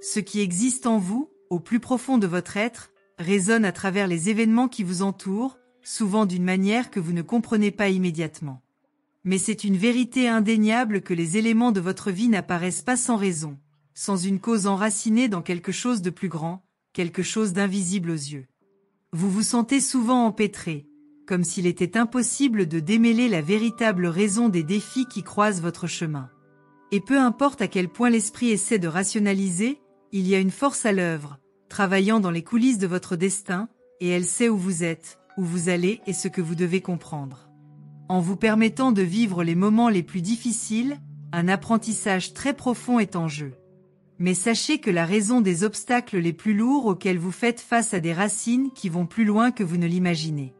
Ce qui existe en vous, au plus profond de votre être, résonne à travers les événements qui vous entourent, souvent d'une manière que vous ne comprenez pas immédiatement. Mais c'est une vérité indéniable que les éléments de votre vie n'apparaissent pas sans raison, sans une cause enracinée dans quelque chose de plus grand, quelque chose d'invisible aux yeux. Vous vous sentez souvent empêtré, comme s'il était impossible de démêler la véritable raison des défis qui croisent votre chemin. Et peu importe à quel point l'esprit essaie de rationaliser, il y a une force à l'œuvre, travaillant dans les coulisses de votre destin, et elle sait où vous êtes, où vous allez et ce que vous devez comprendre. En vous permettant de vivre les moments les plus difficiles, un apprentissage très profond est en jeu. Mais sachez que la raison des obstacles les plus lourds auxquels vous faites face a des racines qui vont plus loin que vous ne l'imaginez.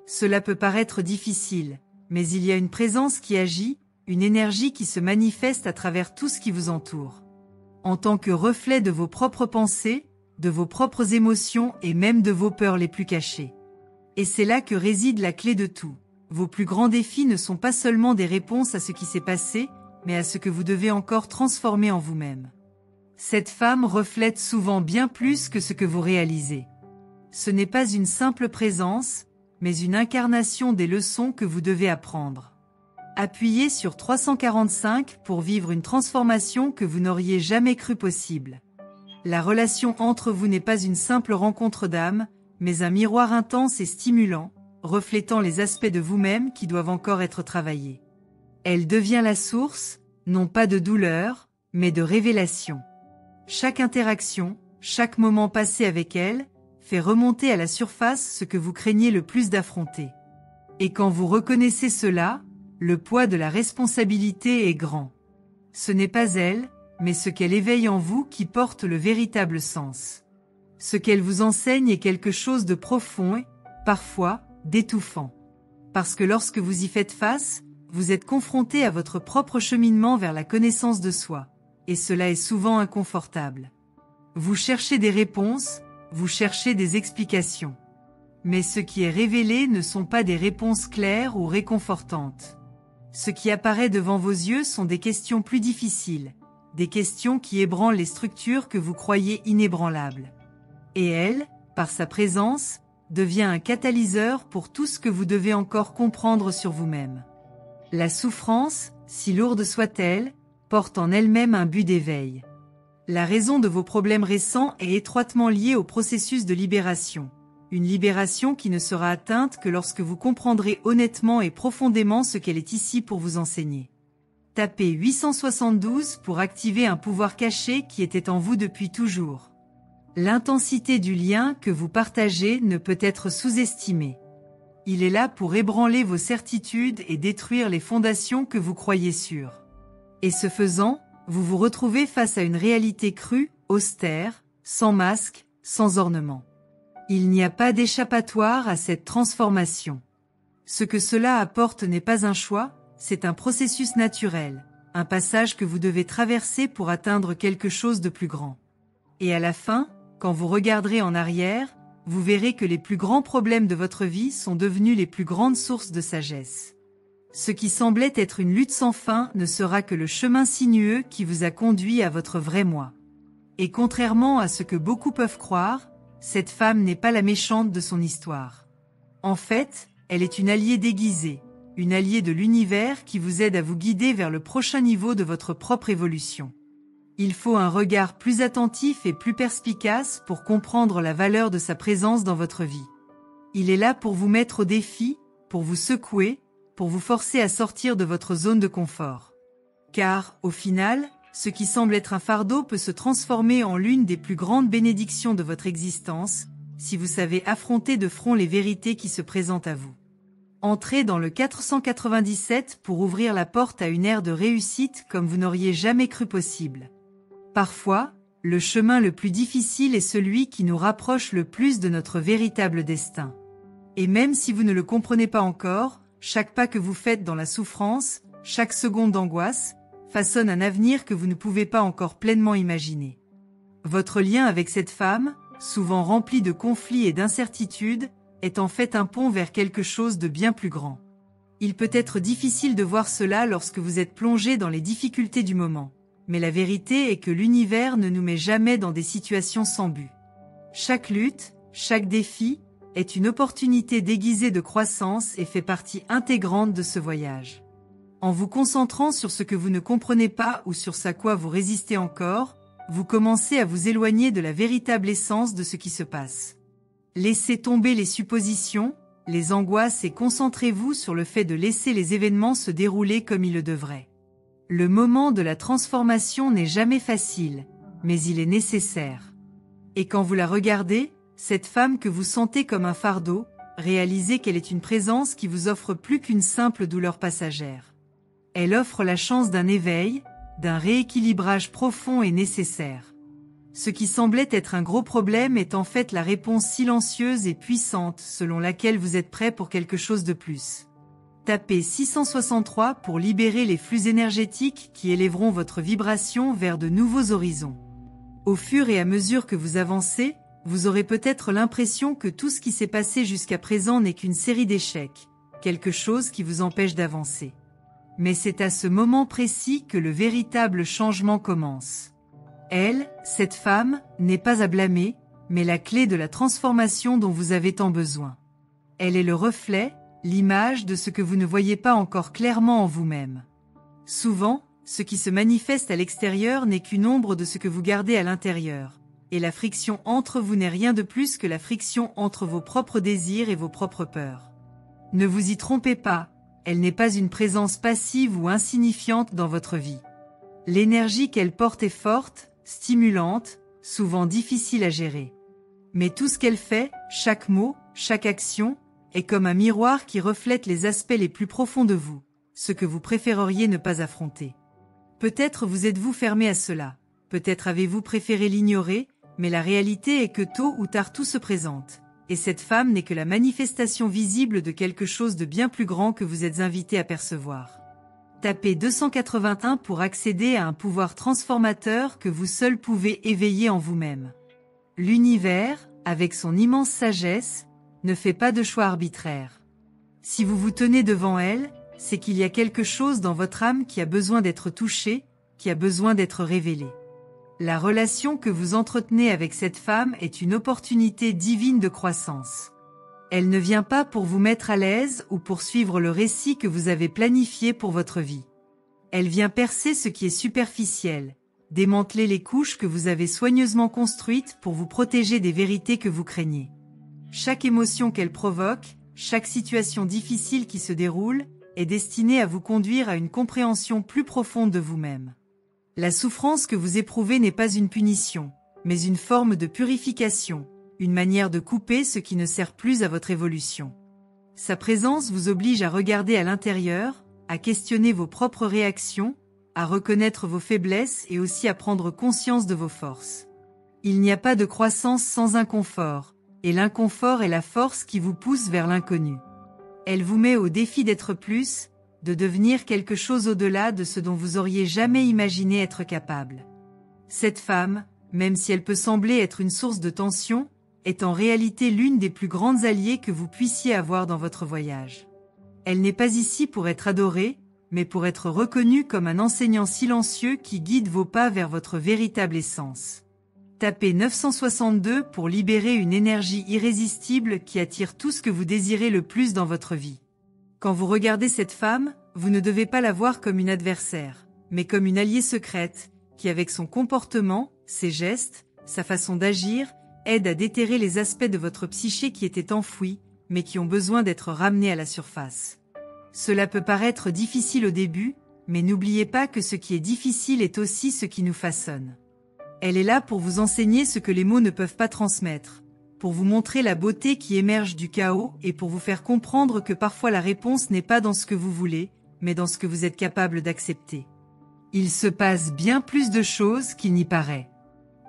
Cela peut paraître difficile, mais il y a une présence qui agit, une énergie qui se manifeste à travers tout ce qui vous entoure. En tant que reflet de vos propres pensées, de vos propres émotions et même de vos peurs les plus cachées. Et c'est là que réside la clé de tout. Vos plus grands défis ne sont pas seulement des réponses à ce qui s'est passé, mais à ce que vous devez encore transformer en vous-même. Cette femme reflète souvent bien plus que ce que vous réalisez. Ce n'est pas une simple présence, mais une incarnation des leçons que vous devez apprendre. Appuyez sur 345 pour vivre une transformation que vous n'auriez jamais cru possible. La relation entre vous n'est pas une simple rencontre d'âme, mais un miroir intense et stimulant, reflétant les aspects de vous-même qui doivent encore être travaillés. Elle devient la source, non pas de douleur, mais de révélation. Chaque interaction, chaque moment passé avec elle, fait remonter à la surface ce que vous craignez le plus d'affronter. Et quand vous reconnaissez cela, le poids de la responsabilité est grand. Ce n'est pas elle, mais ce qu'elle éveille en vous qui porte le véritable sens. Ce qu'elle vous enseigne est quelque chose de profond et, parfois, d'étouffant. Parce que lorsque vous y faites face, vous êtes confronté à votre propre cheminement vers la connaissance de soi, et cela est souvent inconfortable. Vous cherchez des réponses, vous cherchez des explications. Mais ce qui est révélé ne sont pas des réponses claires ou réconfortantes. Ce qui apparaît devant vos yeux sont des questions plus difficiles, des questions qui ébranlent les structures que vous croyez inébranlables. Et elle, par sa présence, devient un catalyseur pour tout ce que vous devez encore comprendre sur vous-même. La souffrance, si lourde soit-elle, porte en elle-même un but d'éveil. La raison de vos problèmes récents est étroitement liée au processus de libération. Une libération qui ne sera atteinte que lorsque vous comprendrez honnêtement et profondément ce qu'elle est ici pour vous enseigner. Tapez 872 pour activer un pouvoir caché qui était en vous depuis toujours. L'intensité du lien que vous partagez ne peut être sous-estimée. Il est là pour ébranler vos certitudes et détruire les fondations que vous croyez sûres. Et ce faisant, vous vous retrouvez face à une réalité crue, austère, sans masque, sans ornement. Il n'y a pas d'échappatoire à cette transformation. Ce que cela apporte n'est pas un choix, c'est un processus naturel, un passage que vous devez traverser pour atteindre quelque chose de plus grand. Et à la fin, quand vous regarderez en arrière, vous verrez que les plus grands problèmes de votre vie sont devenus les plus grandes sources de sagesse. Ce qui semblait être une lutte sans fin ne sera que le chemin sinueux qui vous a conduit à votre vrai moi. Et contrairement à ce que beaucoup peuvent croire, cette femme n'est pas la méchante de son histoire. En fait, elle est une alliée déguisée, une alliée de l'univers qui vous aide à vous guider vers le prochain niveau de votre propre évolution. Il faut un regard plus attentif et plus perspicace pour comprendre la valeur de sa présence dans votre vie. Il est là pour vous mettre au défi, pour vous secouer, pour vous forcer à sortir de votre zone de confort. Car, au final, ce qui semble être un fardeau peut se transformer en l'une des plus grandes bénédictions de votre existence, si vous savez affronter de front les vérités qui se présentent à vous. Entrez dans le 497 pour ouvrir la porte à une ère de réussite comme vous n'auriez jamais cru possible. Parfois, le chemin le plus difficile est celui qui nous rapproche le plus de notre véritable destin. Et même si vous ne le comprenez pas encore, chaque pas que vous faites dans la souffrance, chaque seconde d'angoisse, façonne un avenir que vous ne pouvez pas encore pleinement imaginer. Votre lien avec cette femme, souvent rempli de conflits et d'incertitudes, est en fait un pont vers quelque chose de bien plus grand. Il peut être difficile de voir cela lorsque vous êtes plongé dans les difficultés du moment. mais la vérité est que l'univers ne nous met jamais dans des situations sans but. Chaque lutte, chaque défi, est une opportunité déguisée de croissance et fait partie intégrante de ce voyage. En vous concentrant sur ce que vous ne comprenez pas ou sur ce à quoi vous résistez encore, vous commencez à vous éloigner de la véritable essence de ce qui se passe. Laissez tomber les suppositions, les angoisses et concentrez-vous sur le fait de laisser les événements se dérouler comme ils le devraient. Le moment de la transformation n'est jamais facile, mais il est nécessaire. Et quand vous la regardez, cette femme que vous sentez comme un fardeau, réalisez qu'elle est une présence qui vous offre plus qu'une simple douleur passagère. Elle offre la chance d'un éveil, d'un rééquilibrage profond et nécessaire. Ce qui semblait être un gros problème est en fait la réponse silencieuse et puissante selon laquelle vous êtes prêt pour quelque chose de plus. Tapez 663 pour libérer les flux énergétiques qui élèveront votre vibration vers de nouveaux horizons. Au fur et à mesure que vous avancez, vous aurez peut-être l'impression que tout ce qui s'est passé jusqu'à présent n'est qu'une série d'échecs, quelque chose qui vous empêche d'avancer. Mais c'est à ce moment précis que le véritable changement commence. Elle, cette femme, n'est pas à blâmer, mais la clé de la transformation dont vous avez tant besoin. Elle est le reflet, l'image de ce que vous ne voyez pas encore clairement en vous-même. Souvent, ce qui se manifeste à l'extérieur n'est qu'une ombre de ce que vous gardez à l'intérieur, et la friction entre vous n'est rien de plus que la friction entre vos propres désirs et vos propres peurs. Ne vous y trompez pas, elle n'est pas une présence passive ou insignifiante dans votre vie. L'énergie qu'elle porte est forte, stimulante, souvent difficile à gérer. Mais tout ce qu'elle fait, chaque mot, chaque action, est comme un miroir qui reflète les aspects les plus profonds de vous, ce que vous préféreriez ne pas affronter. Peut-être vous êtes-vous fermé à cela, peut-être avez-vous préféré l'ignorer, mais la réalité est que tôt ou tard tout se présente, et cette femme n'est que la manifestation visible de quelque chose de bien plus grand que vous êtes invité à percevoir. Tapez 281 pour accéder à un pouvoir transformateur que vous seul pouvez éveiller en vous-même. L'univers, avec son immense sagesse, ne fait pas de choix arbitraires. Si vous vous tenez devant elle, c'est qu'il y a quelque chose dans votre âme qui a besoin d'être touché, qui a besoin d'être révélé. La relation que vous entretenez avec cette femme est une opportunité divine de croissance. Elle ne vient pas pour vous mettre à l'aise ou pour suivre le récit que vous avez planifié pour votre vie. Elle vient percer ce qui est superficiel, démanteler les couches que vous avez soigneusement construites pour vous protéger des vérités que vous craignez. Chaque émotion qu'elle provoque, chaque situation difficile qui se déroule, est destinée à vous conduire à une compréhension plus profonde de vous-même. La souffrance que vous éprouvez n'est pas une punition, mais une forme de purification, une manière de couper ce qui ne sert plus à votre évolution. Sa présence vous oblige à regarder à l'intérieur, à questionner vos propres réactions, à reconnaître vos faiblesses et aussi à prendre conscience de vos forces. Il n'y a pas de croissance sans inconfort, et l'inconfort est la force qui vous pousse vers l'inconnu. Elle vous met au défi d'être plus, de devenir quelque chose au-delà de ce dont vous auriez jamais imaginé être capable. Cette femme, même si elle peut sembler être une source de tension, est en réalité l'une des plus grandes alliées que vous puissiez avoir dans votre voyage. Elle n'est pas ici pour être adorée, mais pour être reconnue comme un enseignant silencieux qui guide vos pas vers votre véritable essence. Tapez 962 pour libérer une énergie irrésistible qui attire tout ce que vous désirez le plus dans votre vie. Quand vous regardez cette femme, vous ne devez pas la voir comme une adversaire, mais comme une alliée secrète, qui avec son comportement, ses gestes, sa façon d'agir, aide à déterrer les aspects de votre psyché qui étaient enfouis, mais qui ont besoin d'être ramenés à la surface. Cela peut paraître difficile au début, mais n'oubliez pas que ce qui est difficile est aussi ce qui nous façonne. Elle est là pour vous enseigner ce que les mots ne peuvent pas transmettre, pour vous montrer la beauté qui émerge du chaos et pour vous faire comprendre que parfois la réponse n'est pas dans ce que vous voulez, mais dans ce que vous êtes capable d'accepter. Il se passe bien plus de choses qu'il n'y paraît.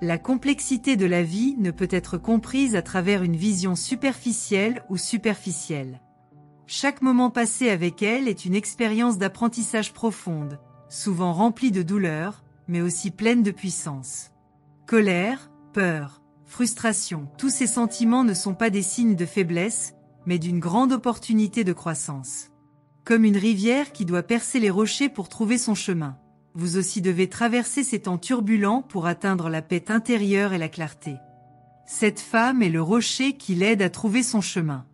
La complexité de la vie ne peut être comprise à travers une vision superficielle ou superficielle. Chaque moment passé avec elle est une expérience d'apprentissage profonde, souvent remplie de douleur, mais aussi pleine de puissance. Colère, peur, frustration, tous ces sentiments ne sont pas des signes de faiblesse, mais d'une grande opportunité de croissance. Comme une rivière qui doit percer les rochers pour trouver son chemin. vous aussi devez traverser ces temps turbulents pour atteindre la paix intérieure et la clarté. Cette femme est le rocher qui l'aide à trouver son chemin.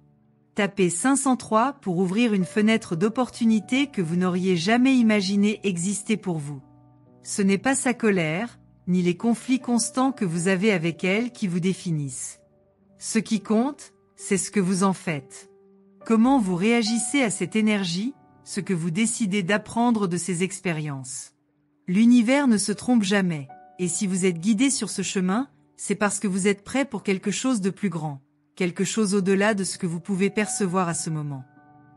Tapez 503 pour ouvrir une fenêtre d'opportunité que vous n'auriez jamais imaginé exister pour vous. Ce n'est pas sa colère, ni les conflits constants que vous avez avec elle qui vous définissent. Ce qui compte, c'est ce que vous en faites. Comment vous réagissez à cette énergie, ce que vous décidez d'apprendre de ces expériences. L'univers ne se trompe jamais, et si vous êtes guidé sur ce chemin, c'est parce que vous êtes prêt pour quelque chose de plus grand, quelque chose au-delà de ce que vous pouvez percevoir à ce moment.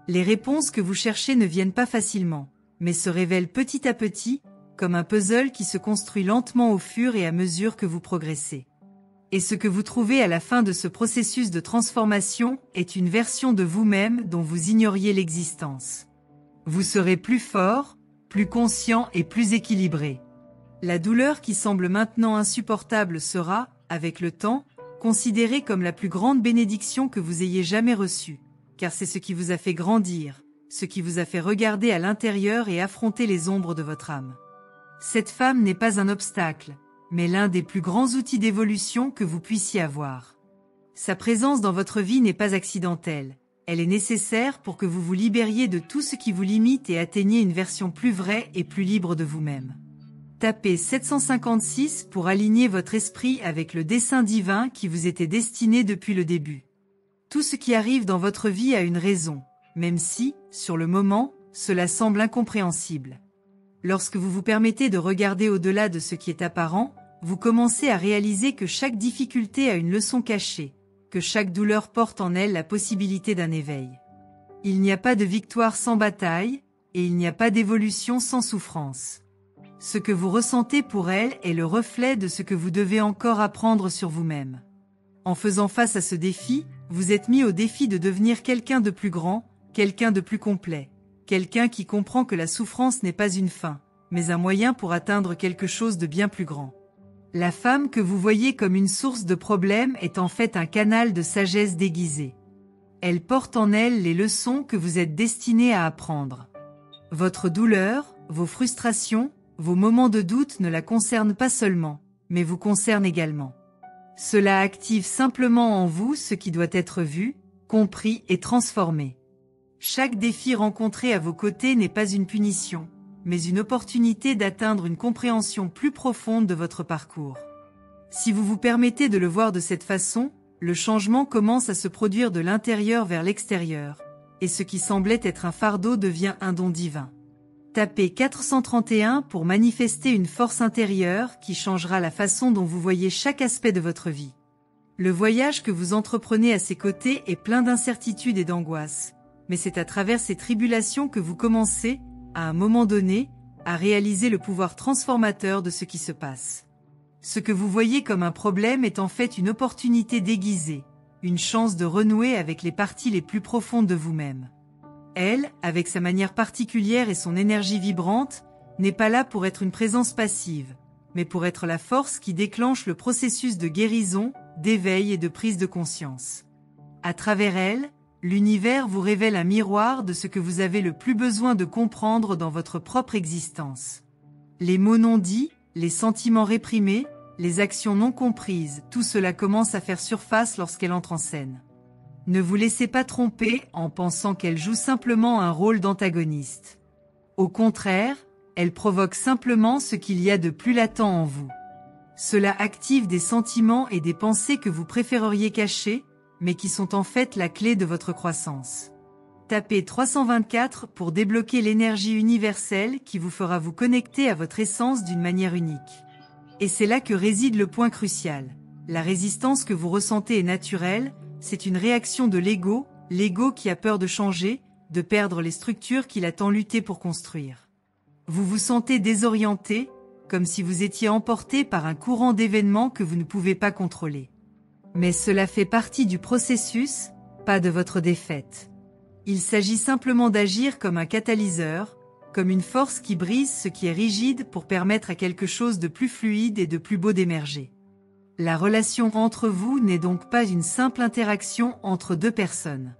Les réponses que vous cherchez ne viennent pas facilement, mais se révèlent petit à petit, comme un puzzle qui se construit lentement au fur et à mesure que vous progressez. Et ce que vous trouvez à la fin de ce processus de transformation est une version de vous-même dont vous ignoriez l'existence. Vous serez plus fort, plus conscient et plus équilibré. La douleur qui semble maintenant insupportable sera, avec le temps, considérée comme la plus grande bénédiction que vous ayez jamais reçue, car c'est ce qui vous a fait grandir, ce qui vous a fait regarder à l'intérieur et affronter les ombres de votre âme. Cette femme n'est pas un obstacle, mais l'un des plus grands outils d'évolution que vous puissiez avoir. Sa présence dans votre vie n'est pas accidentelle, elle est nécessaire pour que vous vous libériez de tout ce qui vous limite et atteigniez une version plus vraie et plus libre de vous-même. Tapez 756 pour aligner votre esprit avec le dessein divin qui vous était destiné depuis le début. Tout ce qui arrive dans votre vie a une raison, même si, sur le moment, cela semble incompréhensible. Lorsque vous vous permettez de regarder au-delà de ce qui est apparent, vous commencez à réaliser que chaque difficulté a une leçon cachée, que chaque douleur porte en elle la possibilité d'un éveil. Il n'y a pas de victoire sans bataille, et il n'y a pas d'évolution sans souffrance. Ce que vous ressentez pour elle est le reflet de ce que vous devez encore apprendre sur vous-même. En faisant face à ce défi, vous êtes mis au défi de devenir quelqu'un de plus grand, quelqu'un de plus complet, quelqu'un qui comprend que la souffrance n'est pas une fin, mais un moyen pour atteindre quelque chose de bien plus grand. La femme que vous voyez comme une source de problèmes est en fait un canal de sagesse déguisée. Elle porte en elle les leçons que vous êtes destiné à apprendre. Votre douleur, vos frustrations, vos moments de doute ne la concernent pas seulement, mais vous concernent également. Cela active simplement en vous ce qui doit être vu, compris et transformé. Chaque défi rencontré à vos côtés n'est pas une punition, mais une opportunité d'atteindre une compréhension plus profonde de votre parcours. Si vous vous permettez de le voir de cette façon, le changement commence à se produire de l'intérieur vers l'extérieur, et ce qui semblait être un fardeau devient un don divin. Tapez 431 pour manifester une force intérieure qui changera la façon dont vous voyez chaque aspect de votre vie. Le voyage que vous entreprenez à ses côtés est plein d'incertitudes et d'angoisses, mais c'est à travers ces tribulations que vous commencez, à un moment donné, à réaliser le pouvoir transformateur de ce qui se passe. Ce que vous voyez comme un problème est en fait une opportunité déguisée, une chance de renouer avec les parties les plus profondes de vous-même. Elle, avec sa manière particulière et son énergie vibrante, n'est pas là pour être une présence passive, mais pour être la force qui déclenche le processus de guérison, d'éveil et de prise de conscience. À travers elle, l'univers vous révèle un miroir de ce que vous avez le plus besoin de comprendre dans votre propre existence. Les mots non dits, les sentiments réprimés, les actions non comprises, tout cela commence à faire surface lorsqu'elle entre en scène. Ne vous laissez pas tromper en pensant qu'elle joue simplement un rôle d'antagoniste. Au contraire, elle provoque simplement ce qu'il y a de plus latent en vous. Cela active des sentiments et des pensées que vous préféreriez cacher, mais qui sont en fait la clé de votre croissance. Tapez 324 pour débloquer l'énergie universelle qui vous fera vous connecter à votre essence d'une manière unique. Et c'est là que réside le point crucial. La résistance que vous ressentez est naturelle, c'est une réaction de l'ego qui a peur de changer, de perdre les structures qu'il a tant lutté pour construire. Vous vous sentez désorienté, comme si vous étiez emporté par un courant d'événements que vous ne pouvez pas contrôler. Mais cela fait partie du processus, pas de votre défaite. Il s'agit simplement d'agir comme un catalyseur, comme une force qui brise ce qui est rigide pour permettre à quelque chose de plus fluide et de plus beau d'émerger. La relation entre vous n'est donc pas une simple interaction entre deux personnes.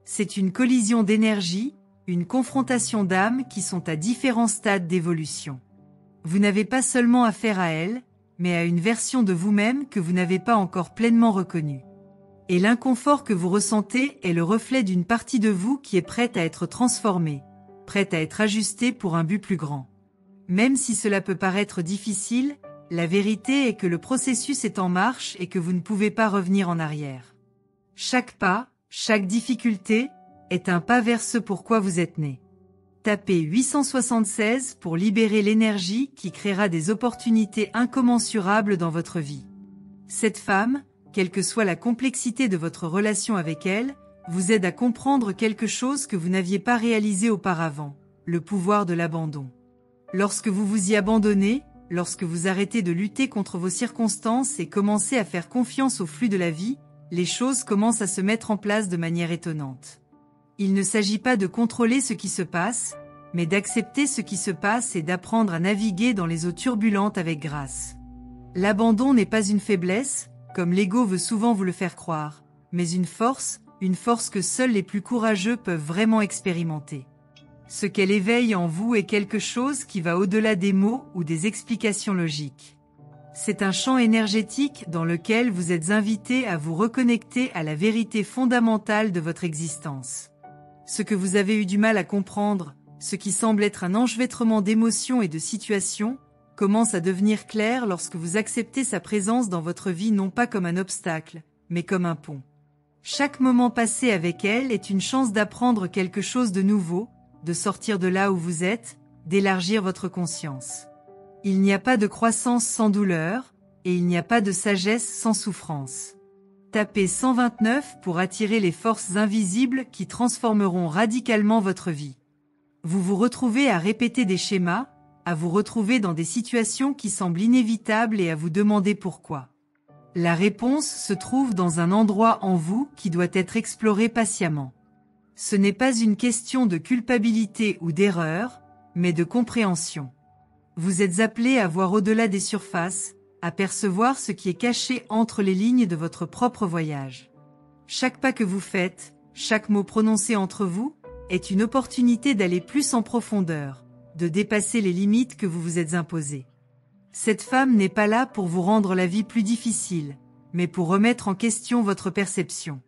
C'est une collision d'énergie, une confrontation d'âmes qui sont à différents stades d'évolution. Vous n'avez pas seulement affaire à elle, mais à une version de vous-même que vous n'avez pas encore pleinement reconnue. Et l'inconfort que vous ressentez est le reflet d'une partie de vous qui est prête à être transformée, prête à être ajustée pour un but plus grand. Même si cela peut paraître difficile, la vérité est que le processus est en marche et que vous ne pouvez pas revenir en arrière. Chaque pas, chaque difficulté, est un pas vers ce pourquoi vous êtes né. Tapez 876 pour libérer l'énergie qui créera des opportunités incommensurables dans votre vie. Cette femme, quelle que soit la complexité de votre relation avec elle, vous aide à comprendre quelque chose que vous n'aviez pas réalisé auparavant, le pouvoir de l'abandon. Lorsque vous vous y abandonnez, lorsque vous arrêtez de lutter contre vos circonstances et commencez à faire confiance au flux de la vie, les choses commencent à se mettre en place de manière étonnante. Il ne s'agit pas de contrôler ce qui se passe, mais d'accepter ce qui se passe et d'apprendre à naviguer dans les eaux turbulentes avec grâce. L'abandon n'est pas une faiblesse, comme l'ego veut souvent vous le faire croire, mais une force que seuls les plus courageux peuvent vraiment expérimenter. Ce qu'elle éveille en vous est quelque chose qui va au-delà des mots ou des explications logiques. C'est un champ énergétique dans lequel vous êtes invité à vous reconnecter à la vérité fondamentale de votre existence. Ce que vous avez eu du mal à comprendre, ce qui semble être un enchevêtrement d'émotions et de situations, commence à devenir clair lorsque vous acceptez sa présence dans votre vie non pas comme un obstacle, mais comme un pont. Chaque moment passé avec elle est une chance d'apprendre quelque chose de nouveau, de sortir de là où vous êtes, d'élargir votre conscience. Il n'y a pas de croissance sans douleur, et il n'y a pas de sagesse sans souffrance. Tapez 129 pour attirer les forces invisibles qui transformeront radicalement votre vie. Vous vous retrouvez à répéter des schémas, à vous retrouver dans des situations qui semblent inévitables et à vous demander pourquoi. La réponse se trouve dans un endroit en vous qui doit être exploré patiemment. Ce n'est pas une question de culpabilité ou d'erreur, mais de compréhension. Vous êtes appelé à voir au-delà des surfaces, à percevoir ce qui est caché entre les lignes de votre propre voyage. Chaque pas que vous faites, chaque mot prononcé entre vous, est une opportunité d'aller plus en profondeur, de dépasser les limites que vous vous êtes imposées. Cette femme n'est pas là pour vous rendre la vie plus difficile, mais pour remettre en question votre perception.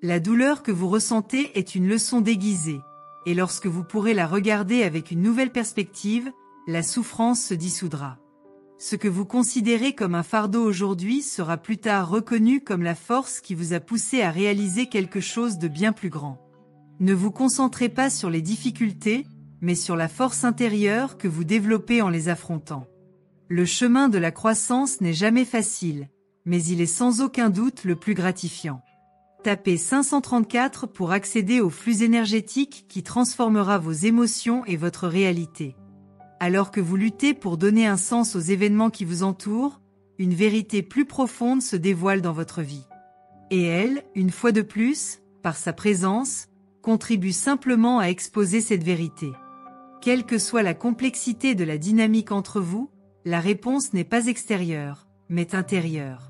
La douleur que vous ressentez est une leçon déguisée, et lorsque vous pourrez la regarder avec une nouvelle perspective, la souffrance se dissoudra. Ce que vous considérez comme un fardeau aujourd'hui sera plus tard reconnu comme la force qui vous a poussé à réaliser quelque chose de bien plus grand. Ne vous concentrez pas sur les difficultés, mais sur la force intérieure que vous développez en les affrontant. Le chemin de la croissance n'est jamais facile, mais il est sans aucun doute le plus gratifiant. Tapez 534 pour accéder au flux énergétique qui transformera vos émotions et votre réalité. Alors que vous luttez pour donner un sens aux événements qui vous entourent, une vérité plus profonde se dévoile dans votre vie. Et elle, une fois de plus, par sa présence, contribue simplement à exposer cette vérité. Quelle que soit la complexité de la dynamique entre vous, la réponse n'est pas extérieure, mais intérieure.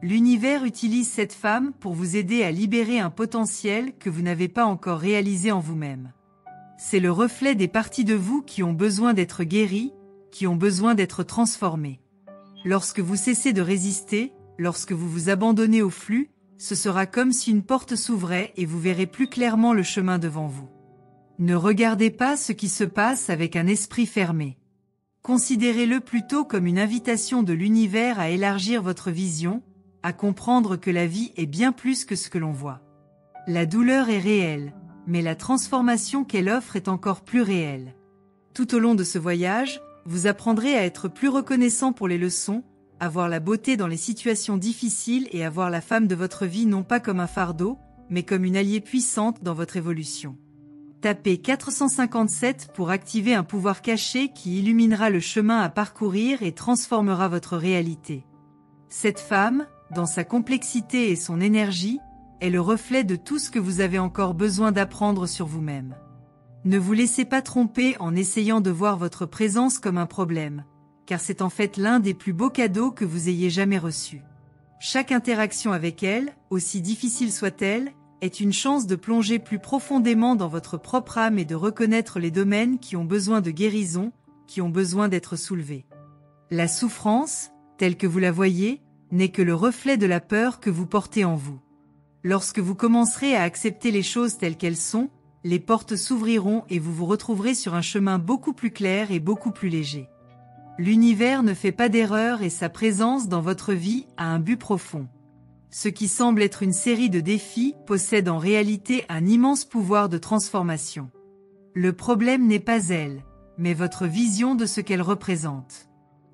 L'univers utilise cette femme pour vous aider à libérer un potentiel que vous n'avez pas encore réalisé en vous-même. C'est le reflet des parties de vous qui ont besoin d'être guéries, qui ont besoin d'être transformées. Lorsque vous cessez de résister, lorsque vous vous abandonnez au flux, ce sera comme si une porte s'ouvrait et vous verrez plus clairement le chemin devant vous. Ne regardez pas ce qui se passe avec un esprit fermé. Considérez-le plutôt comme une invitation de l'univers à élargir votre vision, à comprendre que la vie est bien plus que ce que l'on voit. La douleur est réelle, mais la transformation qu'elle offre est encore plus réelle. Tout au long de ce voyage, vous apprendrez à être plus reconnaissant pour les leçons, à voir la beauté dans les situations difficiles et à voir la femme de votre vie non pas comme un fardeau, mais comme une alliée puissante dans votre évolution. Tapez 457 pour activer un pouvoir caché qui illuminera le chemin à parcourir et transformera votre réalité. Cette femme, dans sa complexité et son énergie, est le reflet de tout ce que vous avez encore besoin d'apprendre sur vous-même. Ne vous laissez pas tromper en essayant de voir votre présence comme un problème, car c'est en fait l'un des plus beaux cadeaux que vous ayez jamais reçus. Chaque interaction avec elle, aussi difficile soit-elle, est une chance de plonger plus profondément dans votre propre âme et de reconnaître les domaines qui ont besoin de guérison, qui ont besoin d'être soulevés. La souffrance, telle que vous la voyez, n'est que le reflet de la peur que vous portez en vous. Lorsque vous commencerez à accepter les choses telles qu'elles sont, les portes s'ouvriront et vous vous retrouverez sur un chemin beaucoup plus clair et beaucoup plus léger. L'univers ne fait pas d'erreur et sa présence dans votre vie a un but profond. Ce qui semble être une série de défis possède en réalité un immense pouvoir de transformation. Le problème n'est pas elle, mais votre vision de ce qu'elle représente.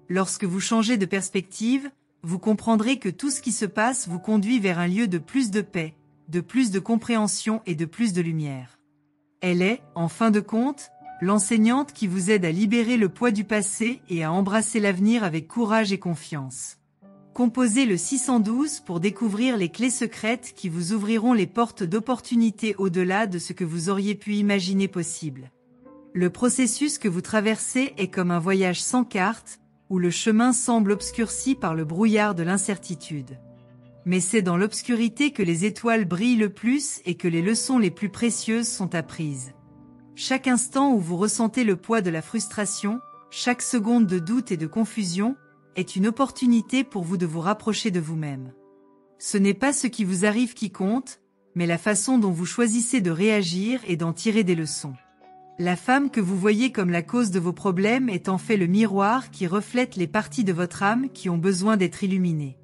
Lorsque vous changez de perspective, vous comprendrez que tout ce qui se passe vous conduit vers un lieu de plus de paix, de plus de compréhension et de plus de lumière. Elle est, en fin de compte, l'enseignante qui vous aide à libérer le poids du passé et à embrasser l'avenir avec courage et confiance. Composez le 612 pour découvrir les clés secrètes qui vous ouvriront les portes d'opportunités au-delà de ce que vous auriez pu imaginer possible. Le processus que vous traversez est comme un voyage sans carte, où le chemin semble obscurci par le brouillard de l'incertitude. Mais c'est dans l'obscurité que les étoiles brillent le plus et que les leçons les plus précieuses sont apprises. Chaque instant où vous ressentez le poids de la frustration, chaque seconde de doute et de confusion, est une opportunité pour vous de vous rapprocher de vous-même. Ce n'est pas ce qui vous arrive qui compte, mais la façon dont vous choisissez de réagir et d'en tirer des leçons. La femme que vous voyez comme la cause de vos problèmes est en fait le miroir qui reflète les parties de votre âme qui ont besoin d'être illuminées.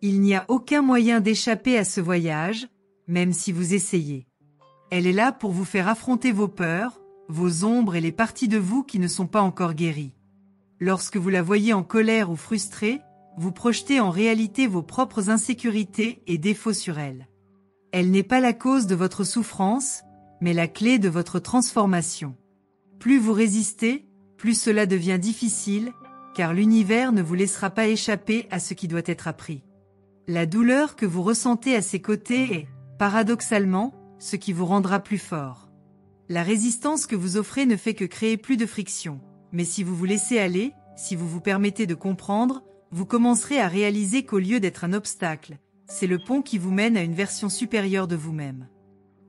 Il n'y a aucun moyen d'échapper à ce voyage, même si vous essayez. Elle est là pour vous faire affronter vos peurs, vos ombres et les parties de vous qui ne sont pas encore guéries. Lorsque vous la voyez en colère ou frustrée, vous projetez en réalité vos propres insécurités et défauts sur elle. Elle n'est pas la cause de votre souffrance, mais la clé de votre transformation. Plus vous résistez, plus cela devient difficile, car l'univers ne vous laissera pas échapper à ce qui doit être appris. La douleur que vous ressentez à ses côtés est, paradoxalement, ce qui vous rendra plus fort. La résistance que vous offrez ne fait que créer plus de friction, mais si vous vous laissez aller, si vous vous permettez de comprendre, vous commencerez à réaliser qu'au lieu d'être un obstacle, c'est le pont qui vous mène à une version supérieure de vous-même.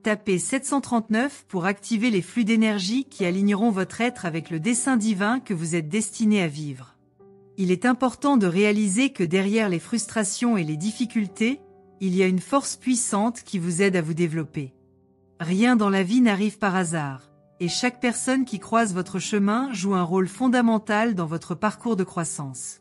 Tapez 739 pour activer les flux d'énergie qui aligneront votre être avec le dessein divin que vous êtes destiné à vivre. Il est important de réaliser que derrière les frustrations et les difficultés, il y a une force puissante qui vous aide à vous développer. Rien dans la vie n'arrive par hasard, et chaque personne qui croise votre chemin joue un rôle fondamental dans votre parcours de croissance.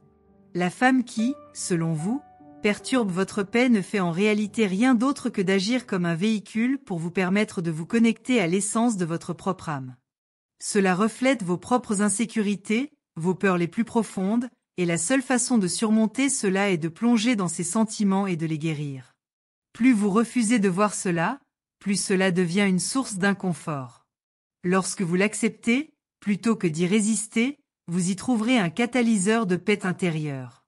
La femme qui, selon vous, perturbe votre paix ne fait en réalité rien d'autre que d'agir comme un véhicule pour vous permettre de vous connecter à l'essence de votre propre âme. Cela reflète vos propres insécurités, vos peurs les plus profondes, et la seule façon de surmonter cela est de plonger dans ces sentiments et de les guérir. Plus vous refusez de voir cela, plus cela devient une source d'inconfort. Lorsque vous l'acceptez, plutôt que d'y résister, vous y trouverez un catalyseur de paix intérieure.